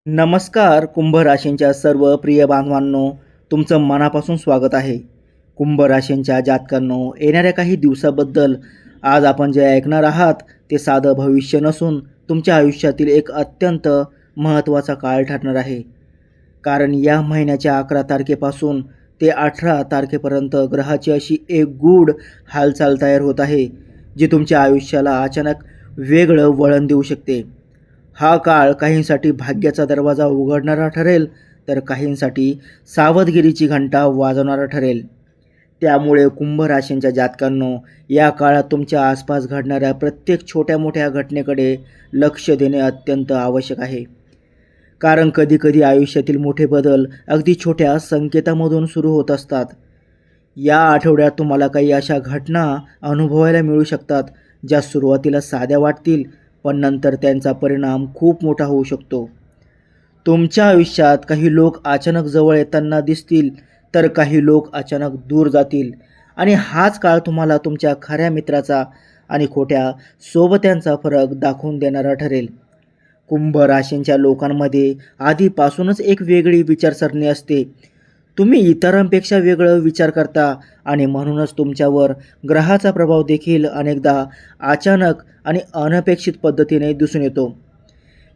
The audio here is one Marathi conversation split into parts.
नमस्कार कुंभ राशींच्या सर्व प्रिय बांधवांनो, तुमचं मनापासून स्वागत आहे. कुंभ राशींच्या जातकांनो, येणाऱ्या काही दिवसाबद्दल आज आपण जे ऐकणार आहात ते साधं भविष्य नसून तुमच्या आयुष्यातील एक अत्यंत महत्त्वाचा काळ ठरणार आहे. कारण या महिन्याच्या 11 तारखेपासून ते 18 तारखेपर्यंत ग्रहाची अशी एक गूढ हालचाल तयार होत आहे, जी तुमच्या आयुष्याला अचानक वेगळं वळण देऊ शकते. हा काळ काहींसाठी भाग्याचा दरवाजा उघडणारा ठरेल, तर काहींसाठी सावधगिरीची घंटा वाजवणारा ठरेल. त्यामुळे कुंभ राशींच्या जातकांनो, या काळात तुमच्या आसपास घडणाऱ्या प्रत्येक छोट्या मोठ्या घटनेकडे लक्ष देणे अत्यंत आवश्यक आहे. कारण कधीकधी आयुष्यातील मोठे बदल अगदी छोट्या संकेतामधून सुरू होत असतात. या आठवड्यात तुम्हाला काही अशा घटना अनुभवायला मिळू शकतात, ज्या सुरुवातीला साध्या वाटतील, पण नंतर त्यांचा परिणाम खूप मोठा होऊ शकतो. तुमच्या आयुष्यात काही लोक अचानक जवळ येताना दिसतील, तर काही लोक अचानक दूर जातील आणि हाच काळ तुम्हाला तुमच्या खऱ्या मित्राचा आणि खोट्या सोबत्यांचा फरक दाखवून देणारा ठरेल. कुंभ राशींच्या लोकांमध्ये आधीपासूनच एक वेगळी विचारसरणी असते. तुम्ही इतरांपेक्षा वेगळं विचार करता आणि म्हणूनच तुमच्यावर ग्रहाचा प्रभाव देखील अनेकदा अचानक आणि अनपेक्षित पद्धतीने दिसून येतो.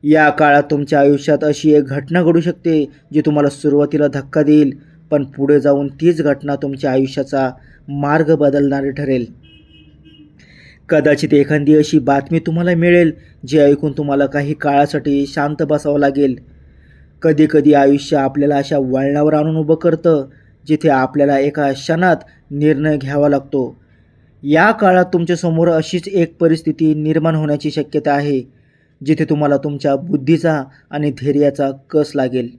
या काळात तुमच्या आयुष्यात अशी एक घटना घडू शकते, जी तुम्हाला सुरुवातीला धक्का देईल, पण पुढे जाऊन तीच घटना तुमच्या आयुष्याचा मार्ग बदलणारी ठरेल. कदाचित एखादी अशी बातमी तुम्हाला मिळेल, जी ऐकून तुम्हाला काही काळासाठी शांत बसावं लागेल. कधीकधी आयुष्य आपल्याला अशा वळणावर आणून उभं करतं, जिथे आपल्याला एका क्षणात निर्णय घ्यावा लागतो. या काळात तुमच्यासमोर अशीच एक परिस्थिती निर्माण होण्याची शक्यता आहे, जिथे तुम्हाला तुमच्या बुद्धीचा आणि धैर्याचा कस लागेल.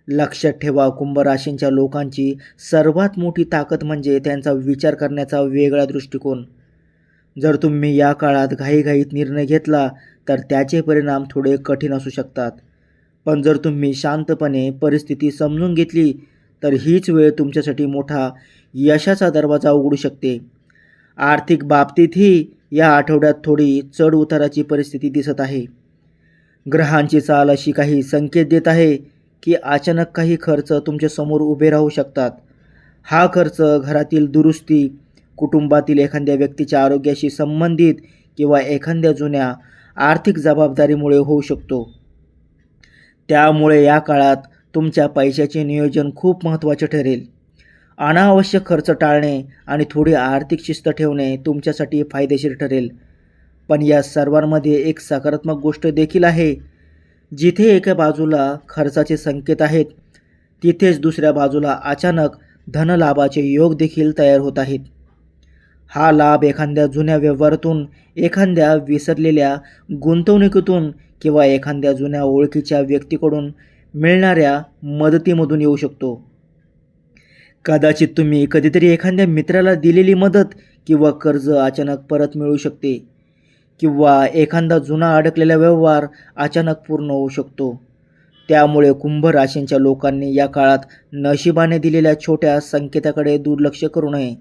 लक्षात ठेवा, कुंभ राशींच्या लोकांची सर्वात मोठी ताकद म्हणजे त्यांचा विचार करण्याचा वेगळा दृष्टिकोन. जर तुम्ही या काळात घाईघाईत निर्णय घेतला, तर त्याचे परिणाम थोडे कठीण असू शकतात. पण जर तुम्ही शांतपणे परिस्थिती समजून घेतली, तर हीच वेळ तुमच्यासाठी मोठा यशाचा दरवाजा उघडू शकते. आर्थिक बाबतीतही या आठवड्यात थोडी चढ उताराची परिस्थिती दिसत आहे. ग्रहांची चाल अशी काही संकेत देत आहे की अचानक काही खर्च तुमच्यासमोर उभे राहू शकतात. हा खर्च घरातील दुरुस्ती, कुटुंबातील एखाद्या व्यक्तीच्या आरोग्याशी संबंधित किंवा एखाद्या जुन्या आर्थिक जबाबदारीमुळे होऊ शकतो. त्यामुळे या काळात तुमच्या पैशाचे नियोजन खूप महत्त्वाचे ठरेल. अनावश्यक खर्च टाळणे आणि थोडी आर्थिक शिस्त ठेवणे तुमच्यासाठी फायदेशीर ठरेल. पण या सर्वांमध्ये एक सकारात्मक गोष्ट देखील आहे. जिथे एका बाजूला खर्चाचे संकेत आहेत, तिथेच दुसऱ्या बाजूला अचानक धनलाभाचे योग देखील तयार होत आहेत. हा लाभ एखाद्या जुन्या व्यवहारातून, एखाद्या विसरलेल्या गुंतवणुकीतून किंवा एखाद्या जुन्या ओळखीच्या व्यक्तीकडून मिळणाऱ्या मदतीमधून येऊ शकतो. कदाचित तुम्ही कधीतरी एखाद्या मित्राला दिलेली मदत किंवा कर्ज अचानक परत मिळू शकते, किंवा एखादा जुना अडकलेला व्यवहार अचानक पूर्ण होऊ शकतो. त्यामुळे कुंभ राशींच्या लोकांनी या काळात नशिबाने दिलेल्या छोट्या संकेताकडे दुर्लक्ष करू नये.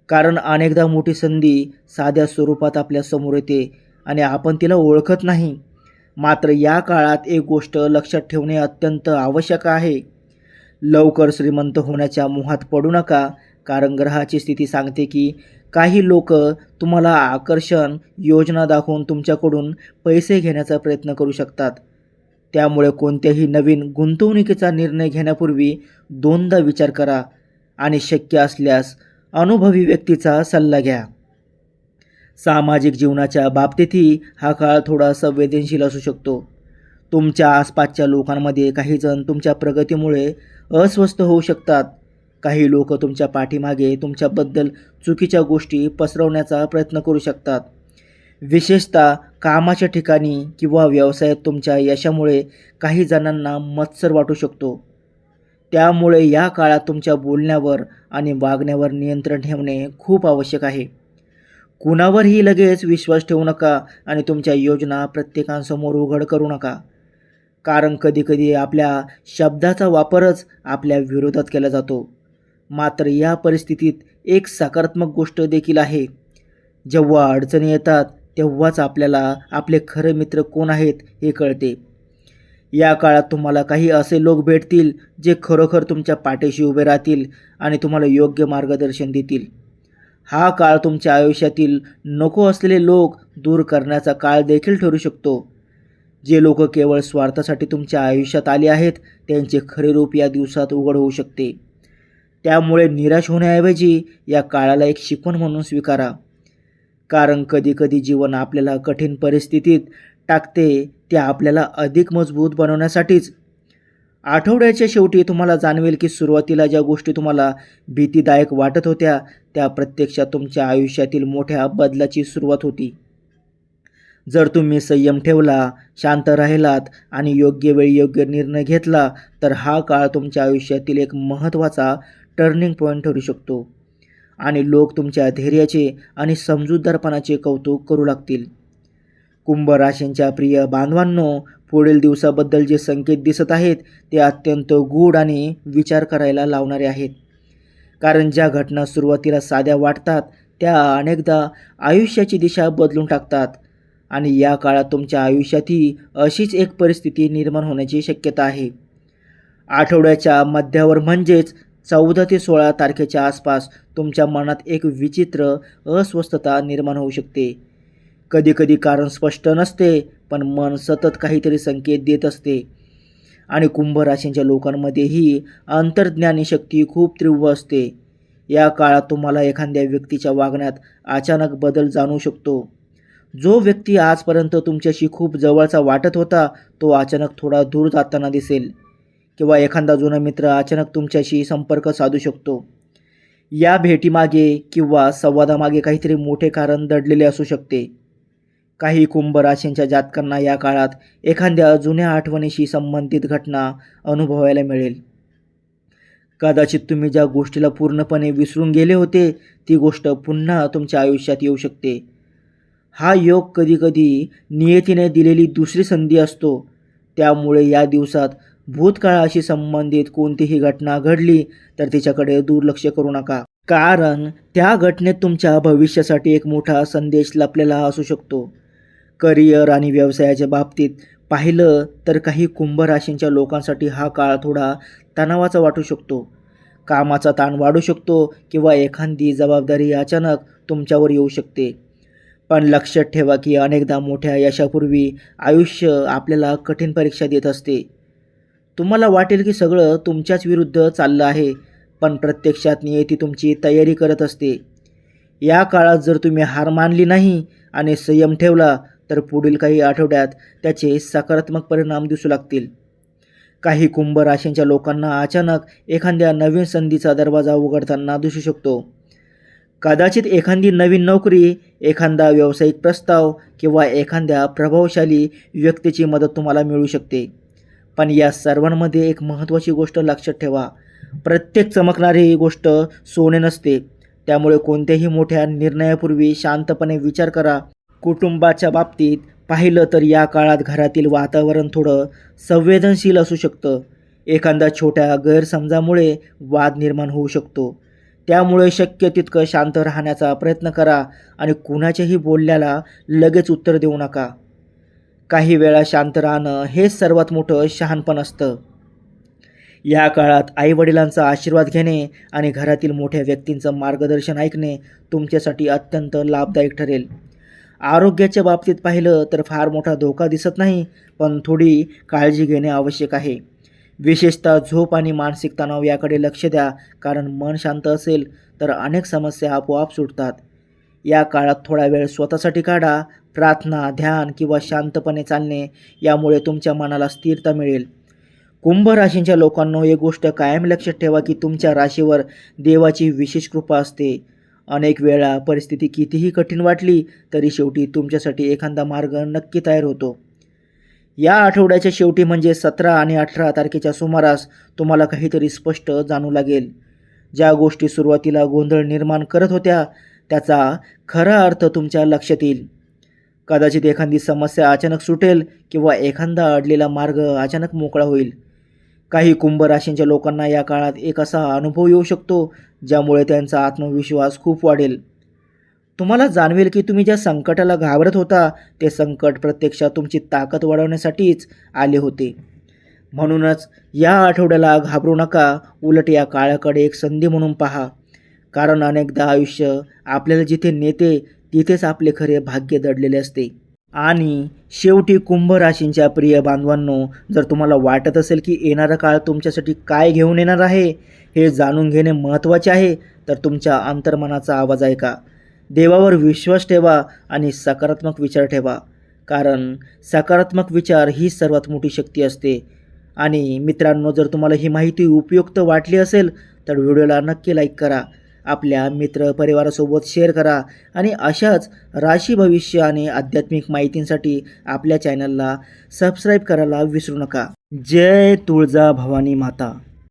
कारण अनेकदा मोठी संधी साध्या स्वरूपात आपल्या समोर येते आणि आपण तिला ओळखत नाही. मात्र या काळात एक गोष्ट लक्षात ठेवणे अत्यंत आवश्यक आहे. लवकर श्रीमंत होण्याच्या मोहात पडू नका. कारण ग्रहाची स्थिती सांगते की काही लोक तुम्हाला आकर्षण योजना दाखवून तुमच्याकडून पैसे घेण्याचा प्रयत्न करू शकतात. त्यामुळे कोणत्याही नवीन गुंतवणुकीचा निर्णय घेण्यापूर्वी दोनदा विचार करा आणि शक्य असल्यास अनुभवी व्यक्तीचा सल्ला घ्या. सामाजिक जीवनाच्या बाबतीतही हा काळ थोडा संवेदनशील असू शकतो. तुमच्या आसपासच्या लोकांमध्ये काही जण तुमच्या प्रगतीमुळे अस्वस्थ होऊ शकतात. काही लोक तुमच्या पाठीमागे तुमच्याबद्दल चुकीच्या गोष्टी पसरवण्याचा प्रयत्न करू शकतात. विशेषतः कामाच्या ठिकाणी किंवा व्यवसायात तुमच्या यशामुळे काही जणांना मत्सर वाटू शकतो. त्यामुळे या काळात तुमच्या बोलण्यावर आणि वागण्यावर नियंत्रण ठेवणे खूप आवश्यक आहे. कुणावरही लगेच विश्वास ठेवू नका आणि तुमच्या योजना प्रत्येकासमोर उघड करू नका. कारण कधीकधी आपल्या शब्दाचा वापरच आपल्या विरोधात केला जातो. मात्र या परिस्थितीत एक सकारात्मक गोष्ट देखील आहे. जेव्हा अडचणी येतात तेव्हाच आपल्याला आपले खरे मित्र कोण आहेत हे कळते. या काळात तुम्हाला काही असे लोक भेटतील जे खरोखर तुमच्या पाठीशी उभे राहतील आणि तुम्हाला योग्य मार्गदर्शन देतील. हा काळ तुमच्या आयुष्यातील नको असलेले लोक दूर करण्याचा काळ देखील ठरू शकतो. जे लोक केवळ स्वार्थासाठी तुमच्या आयुष्यात आले आहेत त्यांचे खरे रूप या दिवसात उघड होऊ शकते. त्यामुळे निराश होण्याऐवजी या काळाला एक शिकवण म्हणून स्वीकारा. कारण कधीकधी जीवन आपल्याला कठीण परिस्थितीत टाकते, ते आपल्याला अधिक मजबूत बनवण्यासाठीच. आठवड्याच्या शेवटी तुम्हाला जाणवेल की सुरुवातीला ज्या गोष्टी तुम्हाला भीतीदायक वाटत होत्या त्या प्रत्यक्षात तुमच्या आयुष्यातील मोठ्या बदलाची सुरुवात होती. जर तुम्ही संयम ठेवला, शांत राहिलात आणि योग्य वेळी योग्य निर्णय घेतला तर हा काळ तुमच्या आयुष्यातील एक महत्त्वाचा टर्निंग पॉईंट ठरू शकतो आणि लोक तुमच्या धैर्याचे आणि समजूतदारपणाचे कौतुक करू लागतील. कुंभ राशींच्या प्रिय बांधवांनो, पुढील दिवसाबद्दल जे संकेत दिसत आहेत ते अत्यंत गूढ आणि विचार करायला लावणारे आहेत. कारण ज्या घटना सुरुवातीला साध्या वाटतात त्या अनेकदा आयुष्याची दिशा बदलून टाकतात आणि या काळात तुमच्या आयुष्यातही अशीच एक परिस्थिती निर्माण होण्याची शक्यता आहे. आठवड्याच्या मध्यावर म्हणजेच 14 ते 16 तारखेच्या आसपास तुमच्या मनात एक विचित्र अस्वस्थता निर्माण होऊ शकते. कधीकधी कारण स्पष्ट नसते पण मन सतत काहीतरी संकेत देत असते आणि कुंभ राशींच्या लोकांमध्येही अंतर्ज्ञानी शक्ती खूप तीव्र असते. या काळात तुम्हाला एखाद्या व्यक्तीच्या वागण्यात अचानक बदल जाणवू शकतो. जो व्यक्ती आजपर्यंत तुमच्याशी खूप जवळचा वाटत होता तो अचानक थोडा दूर जाताना दिसेल किंवा एखादा जुना मित्र अचानक तुमच्याशी संपर्क साधू शकतो. या भेटीमागे किंवा संवादामागे काहीतरी मोठे कारण दडलेले असू शकते. काही कुंभ राशींच्या जातकांना या काळात एखाद्या जुन्या आठवणीशी संबंधित घटना अनुभवायला मिळेल. कदाचित तुम्ही ज्या गोष्टीला पूर्णपणे विसरून गेले होते ती गोष्ट पुन्हा तुमच्या आयुष्यात येऊ शकते. हा योग कधीकधी नियतीने दिलेली दुसरी संधी असतो. त्यामुळे या दिवसात भूतकाळाशी संबंधित कोणतीही घटना घडली तर तिच्याकडे दुर्लक्ष करू नका. कारण त्या घटनेत तुमच्या भविष्यासाठी एक मोठा संदेश लपलेला असू शकतो. करिअर आणि व्यवसायाच्या बाबतीत पाहिलं तर काही कुंभ राशींच्या लोकांसाठी हा काळ थोडा तणावाचा वाटू शकतो. कामाचा ताण वाढू शकतो किंवा एखादी जबाबदारी अचानक तुमच्यावर येऊ शकते. पण लक्षात ठेवा की अनेकदा मोठ्या यशापूर्वी आयुष्य आपल्याला कठीण परीक्षा देत असते. तुम्हाला वाटेल की सगळं तुमच्याच विरुद्ध चाललं आहे पण प्रत्यक्षात नियती तुमची तयारी करत असते. या काळात जर तुम्ही हार मानली नाही आणि संयम ठेवला तर पुढील काही आठवड्यात त्याचे सकारात्मक परिणाम दिसू लागतील. काही कुंभ राशींच्या लोकांना अचानक एखाद्या नवीन संधीचा दरवाजा उघडताना दिसू शकतो. कदाचित एखादी नवीन नोकरी, एखादा व्यावसायिक प्रस्ताव किंवा एखाद्या प्रभावशाली व्यक्तीची मदत तुम्हाला मिळू शकते. पण या सर्वांमध्ये एक महत्त्वाची गोष्ट लक्षात ठेवा, प्रत्येक चमकणारी गोष्ट सोने नसते. त्यामुळे कोणत्याही मोठ्या निर्णयापूर्वी शांतपणे विचार करा. कुटुंबाच्या बाबतीत पाहिलं तर या काळात घरातील वातावरण थोडं संवेदनशील असू शकतं. एखाद्या छोट्या गैरसमजामुळे वाद निर्माण होऊ शकतो. त्यामुळे शक्य तितकं शांत राहण्याचा प्रयत्न करा आणि कुणाच्याही बोलण्याला लगेच उत्तर देऊ नका. काही वेळा शांत राहणं हेच सर्वात मोठं शहाणपण असतं. या काळात आईवडिलांचा आशीर्वाद घेणे आणि घरातील मोठ्या व्यक्तींचं मार्गदर्शन ऐकणे तुमच्यासाठी अत्यंत लाभदायक ठरेल. आरोग्याच्या बाबतीत पाहिलं तर फार मोठा धोका दिसत नाही पण थोडी काळजी घेणे आवश्यक आहे. विशेषतः झोप आणि मानसिक तणाव याकडे लक्ष द्या. कारण मन शांत असेल तर अनेक समस्या आपोआप सुटतात. या काळात थोडा वेळ स्वतःसाठी काढा. प्रार्थना, ध्यान किंवा शांतपणे चालणे यामुळे तुमच्या मनाला स्थिरता मिळेल. कुंभ राशींच्या लोकांनो, एक गोष्ट कायम लक्षात ठेवा की तुमच्या राशीवर देवाची विशेष कृपा असते. अनेक वेळा परिस्थिती कितीही कठीण वाटली तरी शेवटी तुमच्यासाठी एखादा मार्ग नक्की तयार होतो. या आठवड्याच्या शेवटी म्हणजे 17 आणि 18 तारखेच्या सुमारास तुम्हाला काहीतरी स्पष्ट जाणू लागेल. ज्या गोष्टी सुरुवातीला गोंधळ निर्माण करत होत्या त्याचा खरा अर्थ तुमच्या लक्षात येईल. कदाचित एखादी समस्या अचानक सुटेल किंवा एखादा अडलेला मार्ग अचानक मोकळा होईल. काही कुंभ राशींच्या लोकांना या काळात एक असा अनुभव येऊ शकतो ज्यामुळे त्यांचा आत्मविश्वास खूप वाढेल. तुम्हाला जाणवेल की तुम्ही ज्या संकटाला घाबरत होता ते संकट प्रत्यक्षात तुमची ताकद वाढवण्यासाठीच आले होते. म्हणूनच या आठवड्याला घाबरू नका, उलट या काळाकडे एक संधी म्हणून पहा. कारण अनेकदा आयुष्य आपल्याला जिथे नेते तिथेच आपले खरे भाग्य दडलेले असते. आणि शेवटी कुंभ राशींच्या प्रिय बांधवांनो, जर तुम्हाला वाटत असेल की येणारा काळ तुमच्यासाठी काय घेऊन येणार आहे हे जाणून घेणे महत्त्वाचे आहे, तर तुमच्या अंतर्मनाचा आवाज ऐका. देवावर विश्वास ठेवा आणि सकारात्मक विचार ठेवा. कारण सकारात्मक विचार ही सर्वात मोठी शक्ती असते. आणि मित्रांनो, जर तुम्हाला ही माहिती उपयुक्त वाटली असेल तर व्हिडिओला नक्की लाईक करा, आपल्या मित्रपरिवारासोबत शेअर करा आणि अशाच राशी भविष्य आणि आध्यात्मिक माहितींसाठी आपल्या चॅनलला सबस्क्राईब करायला विसरू नका. जय तुळजा भवानी माता.